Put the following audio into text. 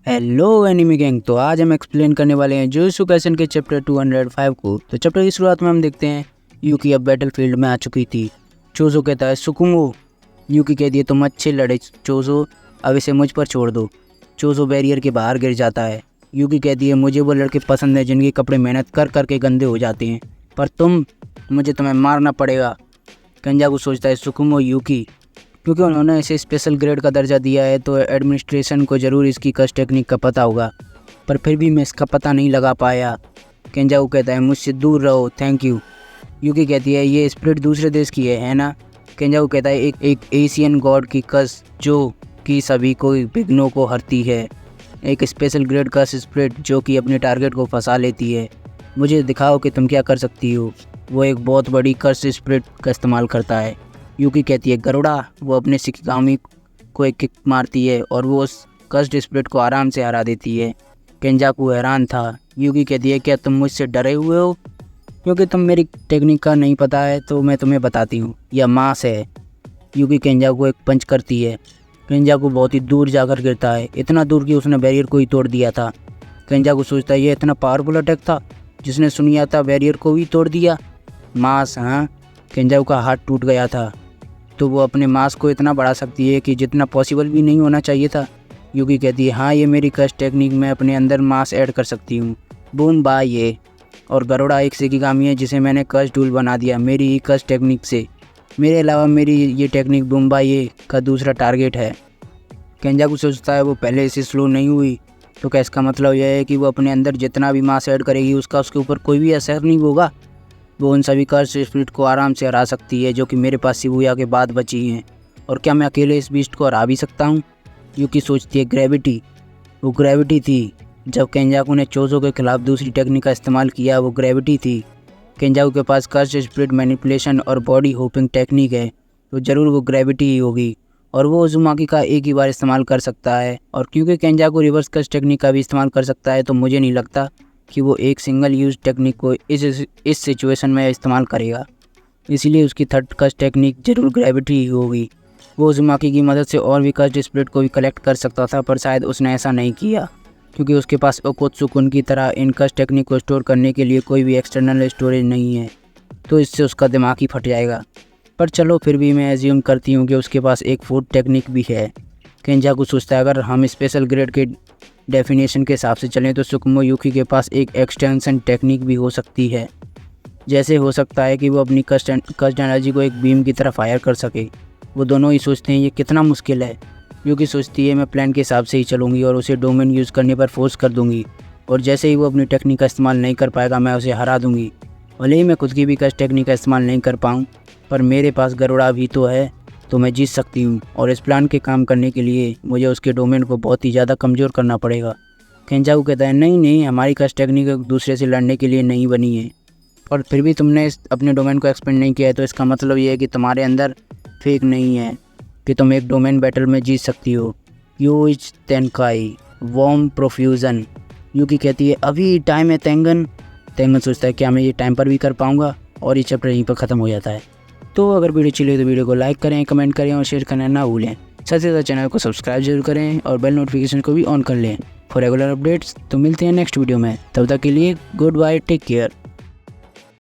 Hello enemy gang. तो आज हम एक्सप्लेन करने वाले हैं जुजुत्सु काइसेन के चैप्टर 205 को। तो चैप्टर की शुरुआत में हम देखते हैं यूकी अब बैटलफील्ड में आ चुकी थी। चोजो कहता है सुकुमो। यूकी कहती है तुम अच्छे लड़े चोजो, अब इसे मुझ पर छोड़ दो। चोजो बैरियर के बाहर गिर जाता है। यूकी कहती है मुझे वो लड़के पसंद है जिनके कपड़े मेहनत कर करके गंदे हो जाते हैं, पर तुम्हें मारना पड़ेगा। केंजाकू सोचता है सुकुमो यूकी, क्योंकि उन्होंने इसे स्पेशल ग्रेड का दर्जा दिया है तो एडमिनिस्ट्रेशन को ज़रूर इसकी कस्ट टेक्निक का पता होगा, पर फिर भी मैं इसका पता नहीं लगा पाया। केंजाकू कहता है मुझसे दूर रहो, थैंक यू। यूकी कहती है ये स्पिरिट दूसरे देश की है ना। केंजाकू कहता है एक एशियन गॉड की कस जो कि सभी को विघ्नों को हरती है, एक स्पेशल ग्रेड कस स्पिरिट जो कि अपने टारगेट को फंसा लेती है। मुझे दिखाओ कि तुम क्या कर सकती हो। वो एक बहुत बड़ी कर्स स्पिरिट का इस्तेमाल करता है। यूकी कहती है गरुड़ा। वो अपने शिकिगामी को एक किक मारती है और वो उस कस्ट स्पिरिट को आराम से हरा देती है। केंजाकू हैरान था। यूकी कहती है क्या तुम मुझसे डरे हुए हो? क्योंकि तुम मेरी टेक्निक का नहीं पता है तो मैं तुम्हें बताती हूँ, यह मांस है। यूकी केंजाकू को एक पंच करती है। केंजाकू बहुत ही दूर जाकर गिरता है, इतना दूर कि उसने बैरियर को ही तोड़ दिया था। केंजाकू सोचता है ये इतना पावरफुल अटैक था जिसने सुनिया था बैरियर को भी तोड़ दिया। मांस, हाँ। केंजाकू का हाथ टूट गया था तो वो अपने मांस को इतना बढ़ा सकती है कि जितना पॉसिबल भी नहीं होना चाहिए था। यूकी कहती है हाँ ये मेरी कस्ट टेक्निक में अपने अंदर मांस ऐड कर सकती हूँ। बूम बा ये। और गरुड़ा एक शिकिगामी है जिसे मैंने कस्ट टूल बना दिया मेरी ही कस्ट टेक्निक से। मेरे अलावा मेरी ये टेक्निक बूम बा ये का दूसरा टारगेट है। केंजाकू सोचता है वो पहले से स्लो नहीं हुई तो क्या इसका मतलब यह है कि वो अपने अंदर जितना भी मांस ऐड करेगी उसका उसके ऊपर कोई भी असर नहीं होगा। वो उन सभी कर्स स्पिरिट को आराम से हरा सकती है जो कि मेरे पास शिबुया के बाद बची हैं। और क्या मैं अकेले इस बीस्ट को हरा भी सकता हूँ? यूकी सोचती है ग्रेविटी। वो ग्रेविटी थी जब केंजाकू ने चोजो के खिलाफ दूसरी टेक्निक का इस्तेमाल किया, वो ग्रेविटी थी। केंजाकू के पास कर्स स्पिरिट मैनिपुलेशन और बॉडी होपिंग टेक्निक है तो ज़रूर वो ग्रेविटी ही होगी और वो उजुमाकी का एक ही बार इस्तेमाल कर सकता है। और क्योंकि केंजाकू रिवर्स कर्स टेक्निक का भी इस्तेमाल कर सकता है तो मुझे नहीं लगता कि वो एक सिंगल यूज टेक्निक को इस सिचुएशन में इस्तेमाल करेगा, इसलिए उसकी थर्ड कस्ट टेक्निक जरूर ग्रेविटी ही होगी। वो उजुमाकी की मदद से और भी कस्ट स्पिरिट को भी कलेक्ट कर सकता था, पर शायद उसने ऐसा नहीं किया क्योंकि उसके पास ओकोत्सुकुन की तरह इन कस्ट टेक्निक को स्टोर करने के लिए कोई भी एक्सटर्नल स्टोरेज नहीं है, तो इससे उसका दिमाग ही फट जाएगा। पर चलो फिर भी मैं एज्यूम करती हूँ कि उसके पास एक फूड टेक्निक भी है। केंजाकू सोचता है अगर हम स्पेशल ग्रेड के डेफिनेशन के हिसाब से चलें तो सुकुमो यूकी के पास एक एक्सटेंशन टेक्निक भी हो सकती है। जैसे हो सकता है कि वो अपनी कस्ट एनर्जी को एक बीम की तरह फायर कर सके। वो दोनों ही सोचते हैं ये कितना मुश्किल है। यूकी सोचती है मैं प्लान के हिसाब से ही चलूँगी और उसे डोमेन यूज़ करने पर फोर्स कर दूँगी और जैसे ही वो अपनी टेक्निक का इस्तेमाल नहीं कर पाएगा मैं उसे हरा दूँगी। भले ही मैं खुद की भी कस्ट टेक्निक का इस्तेमाल नहीं कर पाऊँ, पर मेरे पास गरुड़ा भी तो है तो मैं जीत सकती हूँ। और इस प्लान के काम करने के लिए मुझे उसके डोमेन को बहुत ही ज़्यादा कमज़ोर करना पड़ेगा। केंजाकू कहता है नहीं, हमारी कस्ट टेक्निक एक दूसरे से लड़ने के लिए नहीं बनी है और फिर भी तुमने अपने डोमेन को एक्सपेंड नहीं किया है तो इसका मतलब ये है कि तुम्हारे अंदर फेक नहीं है कि तुम एक डोमेन बैटल में जीत सकती हो। यू इज तेनकाई वॉर्म प्रोफ्यूज़न। यूकी कहती है अभी टाइम है तेंगन। तेंगन सोचता है क्या मैं ये टाइम पर भी कर पाऊँगा, और ये चैप्टर यहीं पर ख़त्म हो जाता है। तो अगर वीडियो अच्छी लगे तो वीडियो को लाइक करें, कमेंट करें और शेयर करना ना भूलें। साथ ही साथ चैनल को सब्सक्राइब जरूर करें और बेल नोटिफिकेशन को भी ऑन कर लें फॉर रेगुलर अपडेट्स। तो मिलते हैं नेक्स्ट वीडियो में, तब तक के लिए गुड बाय, टेक केयर।